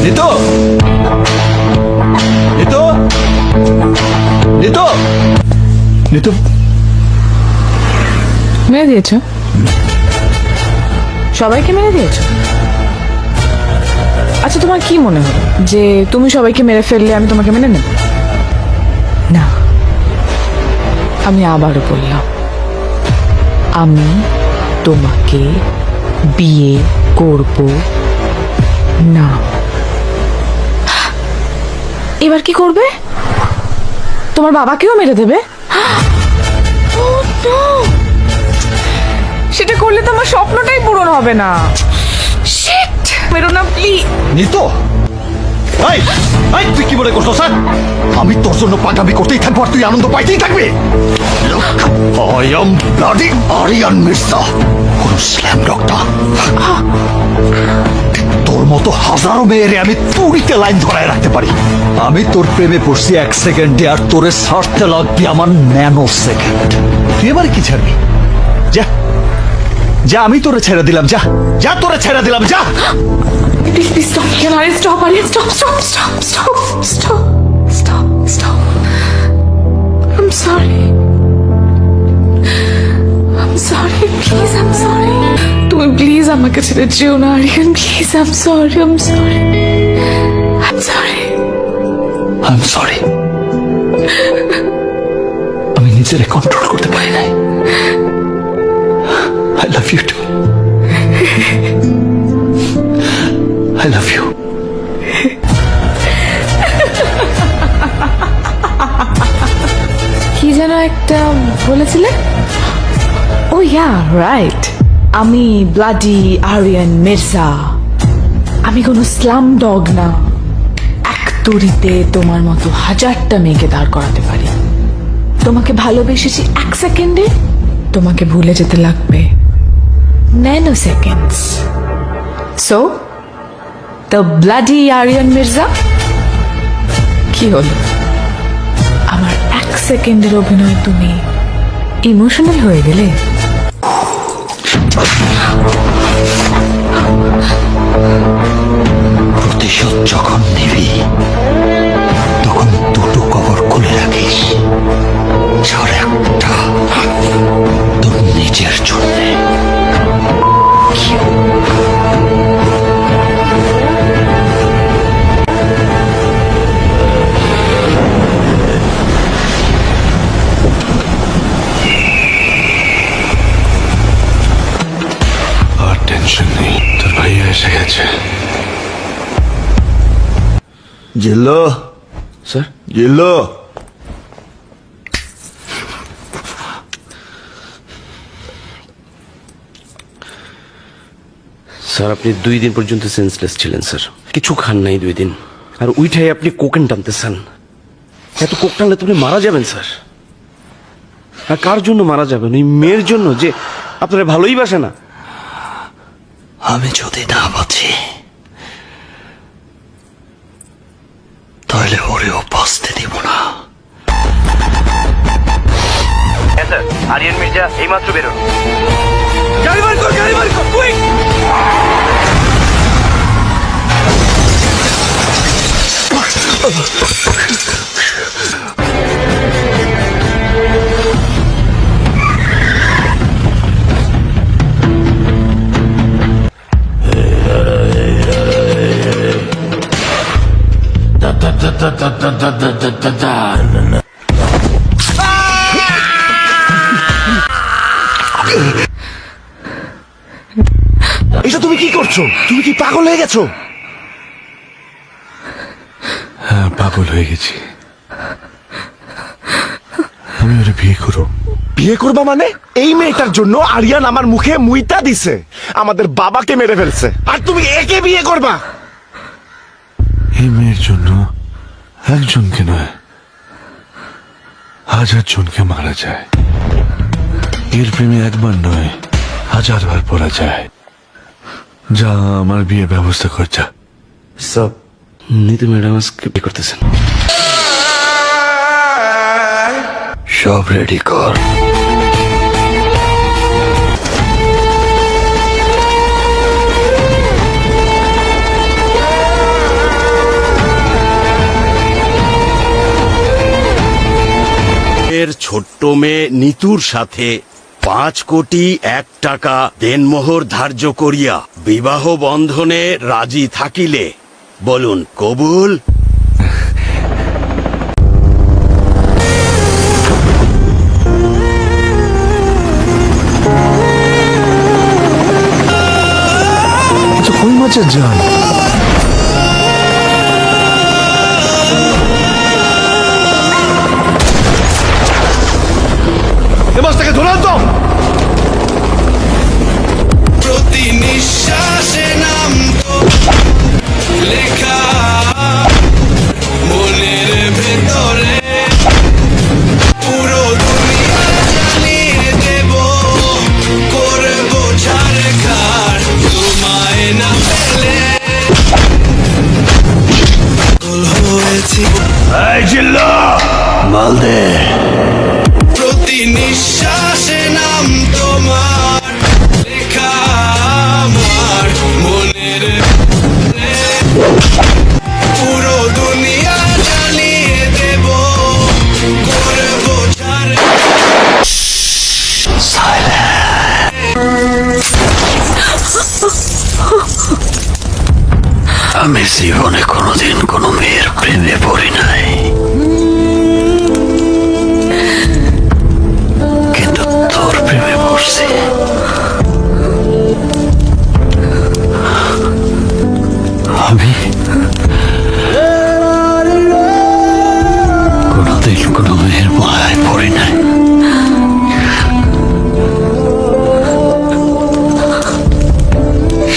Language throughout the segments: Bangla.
নিতু নিতু নিতু নিতু মেরে দিয়েছ? সবাইকে মেরে দিয়েছ? আচ্ছা, তোমার কি মনে হলো যে তুমি সবাইকে মেরে ফেললে আমি তোমাকে মেনে নেব? না, আমি আবারও বললাম, আমি তোমাকে বিয়ে করব না। এবার কি করবে? তোমার বাবাকেও মেরে দেবে? Oh, no! সেটা করলে তো আমার স্বপ্নটাই পূরণ হবে না। শিট, মেরো না প্লিজ। নিতু, এই এই তুই কি বলে করছো স্যার? আমি তোর জন্য পাঠাবি করতেই থাকবো আর তুই আনন্দ পাইতেই থাকবি। I am bloody Aryan Mirza, কোন স্ল্যাম ডগটা। তোর মতো হাজারো মেয়েরে আমি তুড়িতে লাইন ধরায় রাখতে পারি। আমি তোর প্রেমে পড়ছি 1 সেকেন্ডে, আর তোরে ছাড়তে লাগবে আমার ন্যানো সেকেন্ড। তুই এবারে কি ছাড়বি? যা যা, আমি তোরে ছেড়ে দিলাম, যা যা, তোরে ছেড়ে দিলাম, যা। Please, please stop. Can I stop? Aryan, stop, stop, stop, stop, stop, stop, stop. I'm sorry. I'm sorry. Please, I'm sorry. তুমি প্লিজ আমাকে ছেড়ে যেও না, Aryan. Please, I'm sorry. I'm sorry. I'm sorry. I'm sorry. আমি নিজেরে কন্ট্রোল করতে পারি নাই। I love you too. I love you. কি যেন একটা বলেছিলে? ও ইয়া, রাইট। আমি ব্লাডি আরিয়ান মির্জা। আমি কোনো স্লাম ডগ না। এক তুড়িতে তোমার মতো হাজারটা মেয়েকে দাঁড় করাতে পারি। তোমাকে ভালোবেসেছি 1 সেকেন্ডে, তোমাকে ভুলে যেতে লাগবে nanoseconds. So the bloody Aryan Mirza. কি হলো? আমার 1 সেকেন্ডের অভিনয় তুমি ইমোশনাল হয়ে গেলে? প্রতিশোধ যখন নিবি তখন দুটো কবর খুলে রাখিস, আর একটা তোর নিজের জন্য। আর টেনশন নেই, তোর ভাইয়া এসে গেছে। জিল্লো, স্যার? জিল্লো, স্যার, আপনি 2 দিন পর্যন্ত সেন্সলেস ছিলেন স্যার। কিছু খান নাই 2 দিন, আর উইঠাই আপনি কোকেন টানতেছেন। এত কোক টানলে তো আপনি মারা যাবেন স্যার। আর কার জন্য মারা যাবেন? ওই মেয়ের জন্য যে আপনারা ভালোই বাসে না। আমি যদি না বাঁচি তাহলে ওরেও বাঁচতে দিব না। স্যার, আরিয়ান মির্জা এইমাত্র বেরোন। গাড়ি বার কর, গাড়ি বার কর, কুইক! এটা তুমি কি করছো? তুমি কি পাগল হয়ে গেছো? হ্যাঁ, পাগল হয়ে গেছি। আমি ওরে বিয়ে করব। বিয়ে করবা মানে? এই মেয়েটার জন্য আরিয়ান আমার মুখে মুইতা দিছে, আমাদের বাবাকে মেরে ফেলছে, আর তুমি একে বিয়ে করবা? এই মেয়ের জন্য একজনকে নয়, 1000 জনকে মারা যায়। এর প্রেমে একবার নয়, 1000 বার পড়া যায়। যা, আমার বিয়ে ব্যবস্থা কর যা। সব নিতু ম্যাডাম আজকে বিয়ে করতেছেন। সব রেডি কর। ছোট্ট মেয়ে নিতুর সাথে 5,01,00,000 দেনমোহর ধার্য করিয়া বিবাহ বন্ধনে রাজি থাকিলে বলুন কবুল। কই মাছের জান? এ মাছটাকে ধরান তো। প্রতি নিঃশ্বাসে নাম তো লেখা মনের ভেতরে পুরো দুনিয়া জ্বালিয়ে দেব করবো ঝাড়খাড় তোমায় না পেলে হয়েছি এই জিল্লা মাল দে। প্রতি নিঃশ্বাসে নাম তোমার লেখা আমার মনের পুরো দুনিয়া জ্বালিয়ে দেব করবো ঝাড় আমি জীবনে কোনোদিন কোনো মেয়ের প্রেমে পড়ি নাই, কিন্তু তোর প্রেমে পড়ছি। আমি কোনোদিন কোনো মেয়ের মায়ায় পড়ি নাই,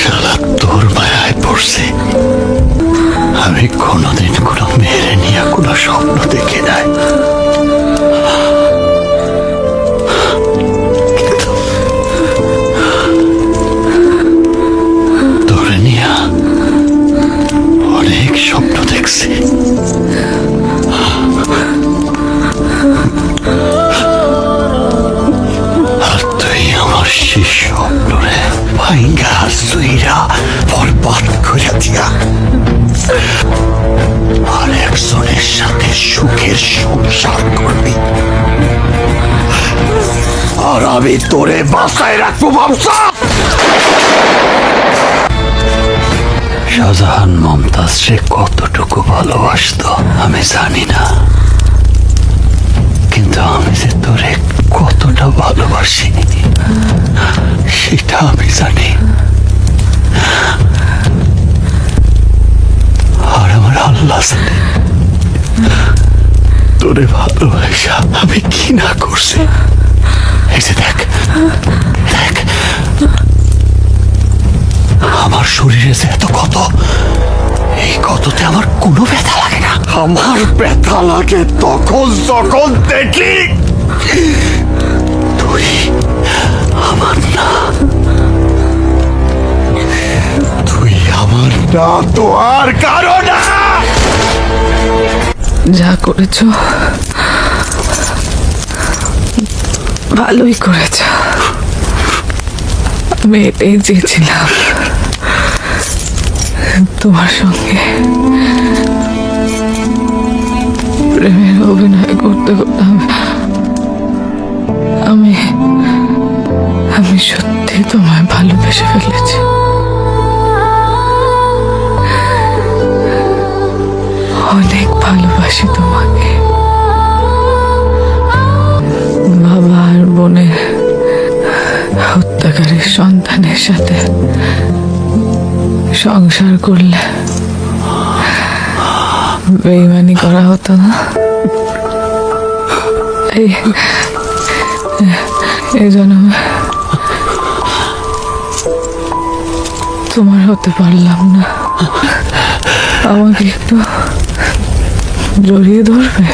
শালা তোর মায়ায় পড়ছি। আমি কোনোদিন কোনো মেয়েরে নিয়ে কোনো স্বপ্ন দেখি নাই, কিন্তু তোরে নিয়ে অনেক স্বপ্ন দেখছি। আর তুই আমার সেই স্বপ্নরে ভাঙ্গা সুইরা বরবাদ করে দিয়া আর একজনের সাথে সুখের সংসার করবি, আর আমি তোরে বাসায় রাখবো ভাবছা। শাহজাহান মমতাজ সে কতটুকু ভালোবাসতো আমি জানি না, কিন্তু আমি যে তোরে কতটা ভালোবাসি সেটা আমি জানি। আর আমার আল্লাহ জানে তোরে ভালোবাসা আমি কি না করছি। এই যে দেখ দেখ আমার শরীরে যে এত ক্ষত, এই ক্ষততে আমার কোনো ব্যথা লাগে না। আমার ব্যথা লাগে তখন যখন দেখি তুই আমার না, তুই আমার না, তো আর কারো না। যা করেছ ভালোই করেছ, আমি এটাই চেয়েছিলাম। তোমার সঙ্গে প্রেমের অভিনয় করতে করতে আমি আমি সত্যি তোমায় ভালোবেসে ফেলেছি। অনেক ভালোবাসি তোমাকে। বাবা আর বোনের হত্যাকারীর সন্তানের সাথে সংসার করলে বেইমানি করা হতো না। এই জন্মে তোমার হতে পারলাম না। আমাকে একটু জড়িয়ে ধরবে।